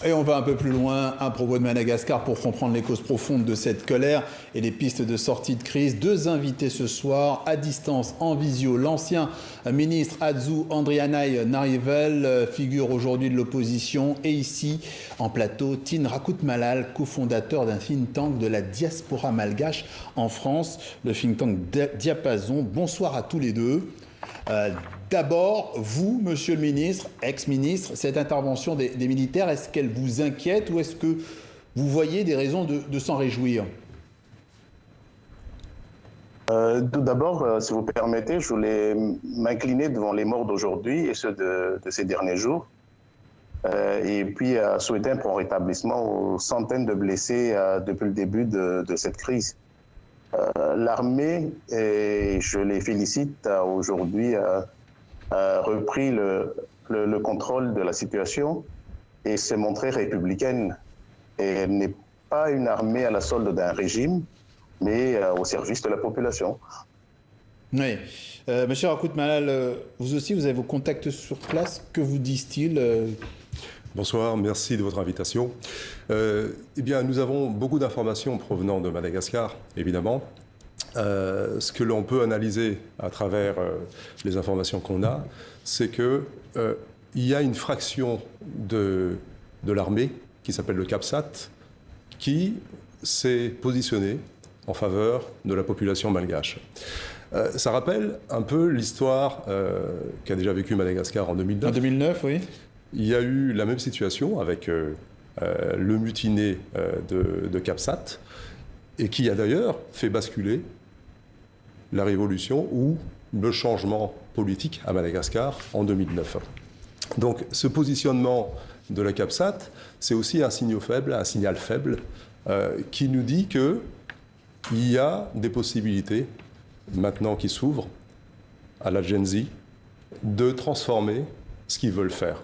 Et on va un peu plus loin à propos de Madagascar pour comprendre les causes profondes de cette colère et les pistes de sortie de crise. Deux invités ce soir, à distance, en visio. L'ancien ministre Adzu Andrianai-Narivel, figure aujourd'hui de l'opposition. Et ici, en plateau, Tin Rakhout-Malal, cofondateur d'un think tank de la diaspora malgache en France, le think tank Diapason. Bonsoir à tous les deux. D'abord, vous, monsieur le ministre, ex-ministre, cette intervention des militaires, est-ce qu'elle vous inquiète ou est-ce que vous voyez des raisons de s'en réjouir? Tout d'abord, si vous permettez, je voulais m'incliner devant les morts d'aujourd'hui et ceux de ces derniers jours. Et puis souhaiter un prompt rétablissement aux centaines de blessés depuis le début de cette crise. L'armée, et je les félicite, a aujourd'hui repris le contrôle de la situation et s'est montrée républicaine. Et elle n'est pas une armée à la solde d'un régime, mais au service de la population. Oui. Monsieur Rakhout-Malal, vous aussi, vous avez vos contacts sur place. Que vous disent-ils? Bonsoir, merci de votre invitation. Eh bien, nous avons beaucoup d'informations provenant de Madagascar, évidemment. Ce que l'on peut analyser à travers les informations qu'on a, c'est qu'il y a une fraction de l'armée, qui s'appelle le CAPSAT, qui s'est positionnée en faveur de la population malgache. Ça rappelle un peu l'histoire qu'a déjà vécue Madagascar en 2009. En 2009, oui. Il y a eu la même situation avec le mutiné de CAPSAT, et qui a d'ailleurs fait basculer la révolution ou le changement politique à Madagascar en 2009. Donc ce positionnement de la CAPSAT, c'est aussi un signal faible qui nous dit qu'il y a des possibilités maintenant qui s'ouvrent à la Gen Z de transformer ce qu'ils veulent faire.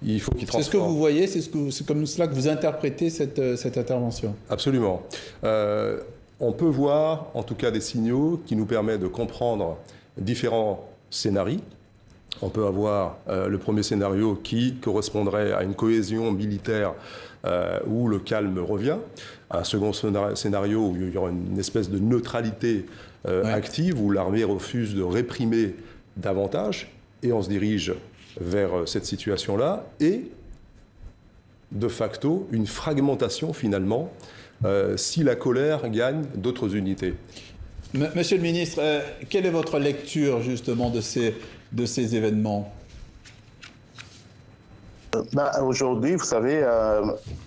Il faut qu'ils transforment. C'est ce que vous voyez, c'est comme cela que vous interprétez cette intervention. Absolument. On peut voir en tout cas des signaux qui nous permettent de comprendre différents scénarios. On peut avoir le premier scénario qui correspondrait à une cohésion militaire où le calme revient. Un second scénario où il y aura une espèce de neutralité active, où l'armée refuse de réprimer davantage, et on se dirige vers cette situation-là, et de facto une fragmentation finalement si la colère gagne d'autres unités. Monsieur le ministre, quelle est votre lecture justement de ces événements? Aujourd'hui, vous savez,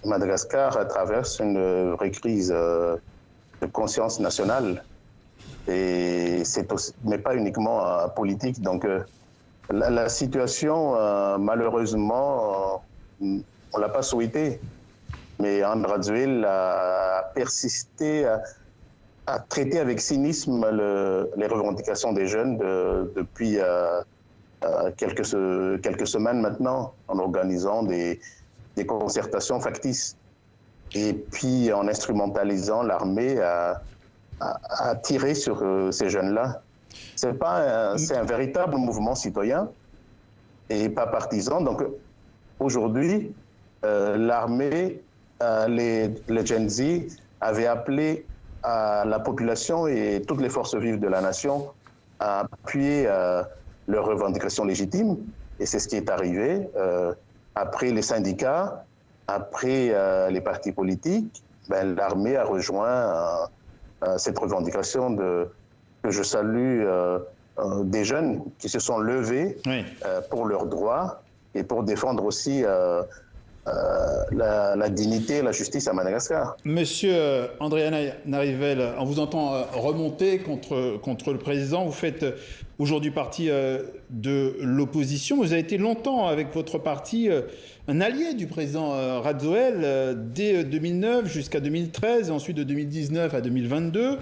Madagascar traverse une vraie crise de conscience nationale, et mais pas uniquement politique. Donc la situation, malheureusement, on ne l'a pas souhaité. Mais André Rajoelina a persisté à traiter avec cynisme les revendications des jeunes depuis quelques semaines maintenant, en organisant des concertations factices. Et puis en instrumentalisant l'armée à tirer sur ces jeunes-là. C'est un véritable mouvement citoyen et pas partisan. Donc aujourd'hui, l'armée, les Gen Z avaient appelé à la population et toutes les forces vives de la nation à appuyer leurs revendications légitimes. Et c'est ce qui est arrivé. Après les syndicats, après les partis politiques, l'armée a rejoint cette revendication que je salue des jeunes qui se sont levés pour leurs droits et pour défendre aussi la dignité et la justice à Madagascar. Monsieur Andrianai-Narivel, on vous entend remonter contre le président. Vous faites aujourd'hui partie de l'opposition. Vous avez été longtemps avec votre parti un allié du président Rajoelina dès 2009 jusqu'à 2013, et ensuite de 2019 à 2022.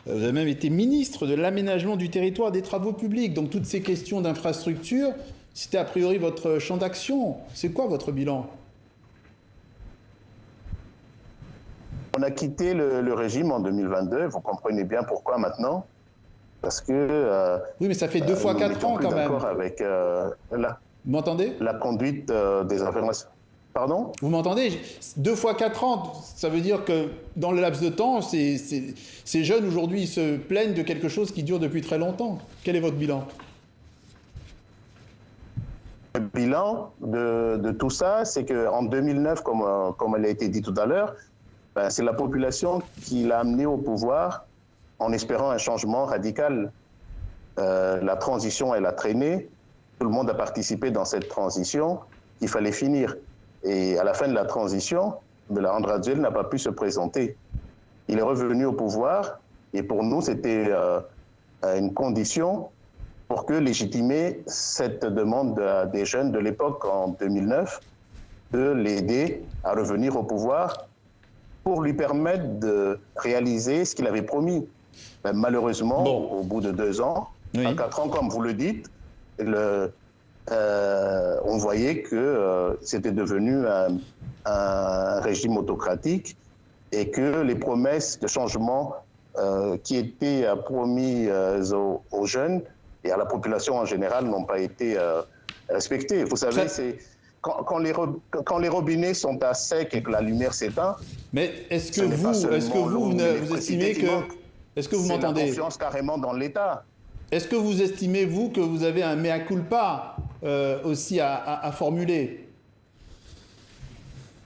Vous avez même été ministre de l'aménagement du territoire et des travaux publics. Donc toutes ces questions d'infrastructure, c'était a priori votre champ d'action. C'est quoi votre bilan? On a quitté le régime en 2022. Vous comprenez bien pourquoi maintenant. Parce que... oui, mais ça fait 2 fois 4 ans quand même. D'accord avec vous m'entendez? La conduite des informations. Pardon? Vous m'entendez? 2 fois 4 ans, ça veut dire que dans le laps de temps, ces jeunes aujourd'hui se plaignent de quelque chose qui dure depuis très longtemps. Quel est votre bilan? Le bilan de tout ça, c'est qu'en 2009, comme elle a été dit tout à l'heure, ben, c'est la population qui l'a amené au pouvoir en espérant un changement radical. La transition, elle a traîné. Tout le monde a participé dans cette transition. Il fallait finir. Et à la fin de la transition, André Azoulay n'a pas pu se présenter. Il est revenu au pouvoir et pour nous, c'était une condition pour que légitimer cette demande des jeunes de l'époque en 2009 de l'aider à revenir au pouvoir pour lui permettre de réaliser ce qu'il avait promis. Ben, malheureusement, au bout de 2 ans, à 4 ans, comme vous le dites, on voyait que c'était devenu un régime autocratique et que les promesses de changement qui étaient promises aux jeunes et à la population en général n'ont pas été respectées. Vous savez, quand les robinets sont à sec et que la lumière s'éteint... Mais est-ce que vous estimez que... Est-ce que vous m'entendez? C'est la confiance carrément dans l'État. Est-ce que vous estimez, vous, que vous avez un mea culpa aussi à formuler?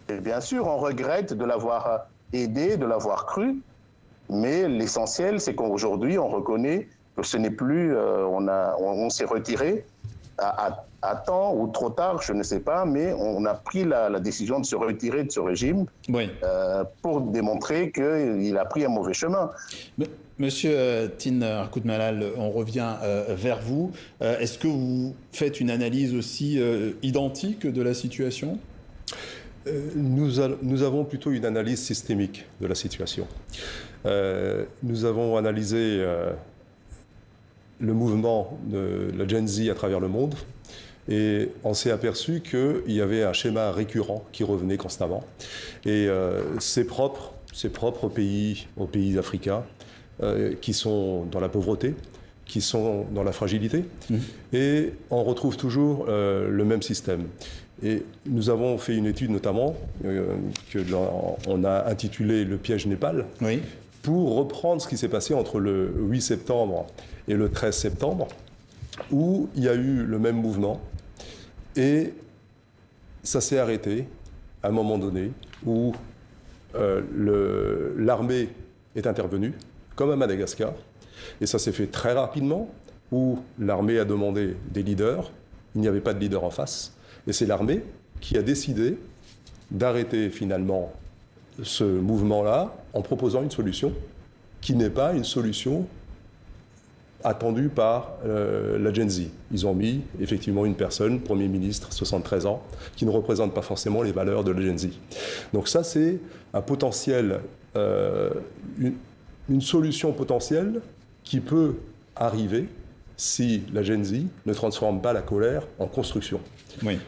Et bien sûr, on regrette de l'avoir aidé, de l'avoir cru, mais l'essentiel, c'est qu'aujourd'hui, on reconnaît que ce n'est plus... on s'est retiré à temps ou trop tard, je ne sais pas, mais on a pris la décision de se retirer de ce régime pour démontrer qu'il a pris un mauvais chemin. Monsieur Tin Rakout-Malal, on revient vers vous. Est-ce que vous faites une analyse aussi identique de la situation? Nous avons plutôt une analyse systémique de la situation. Nous avons analysé le mouvement de la Gen Z à travers le monde et on s'est aperçu qu'il y avait un schéma récurrent qui revenait constamment. Et c'est propre aux pays africains qui sont dans la pauvreté, qui sont dans la fragilité. Et on retrouve toujours le même système. Et nous avons fait une étude notamment qu'on a intitulée « Le piège Népal », pour reprendre ce qui s'est passé entre le 8 septembre et le 13 septembre, où il y a eu le même mouvement, et ça s'est arrêté à un moment donné, où l'armée est intervenue, comme à Madagascar, et ça s'est fait très rapidement, où l'armée a demandé des leaders, il n'y avait pas de leader en face, et c'est l'armée qui a décidé d'arrêter finalement ce mouvement-là en proposant une solution qui n'est pas une solution attendue par la Gen Z. Ils ont mis effectivement une personne, Premier ministre, 73 ans, qui ne représente pas forcément les valeurs de la Gen Z. Donc ça, c'est un potentiel, une solution potentielle qui peut arriver si la Gen Z ne transforme pas la colère en construction. Oui.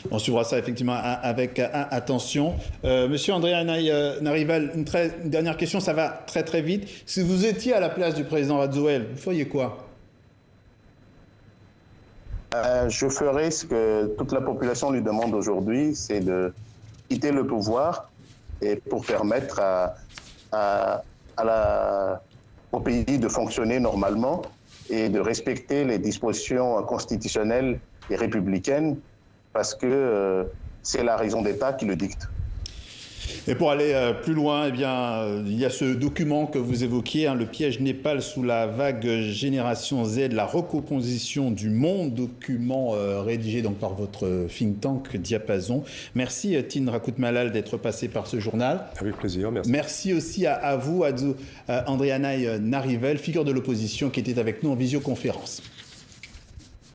On suivra ça effectivement avec attention. Monsieur André Narival, une dernière question, ça va très très vite. Si vous étiez à la place du président Azoulay, vous feriez quoi? Je ferais ce que toute la population lui demande aujourd'hui, c'est de quitter le pouvoir et pour permettre au pays de fonctionner normalement et de respecter les dispositions constitutionnelles et républicaines, parce que c'est la raison d'État qui le dicte. Et pour aller plus loin, eh bien, il y a ce document que vous évoquiez, le piège Népal sous la vague Génération Z, la recomposition du monde, document rédigé donc par votre think tank Diapason. Merci Tin Rakout-Malal d'être passé par ce journal. Avec plaisir, merci. Merci aussi à vous, André Narival, figure de l'opposition qui était avec nous en visioconférence.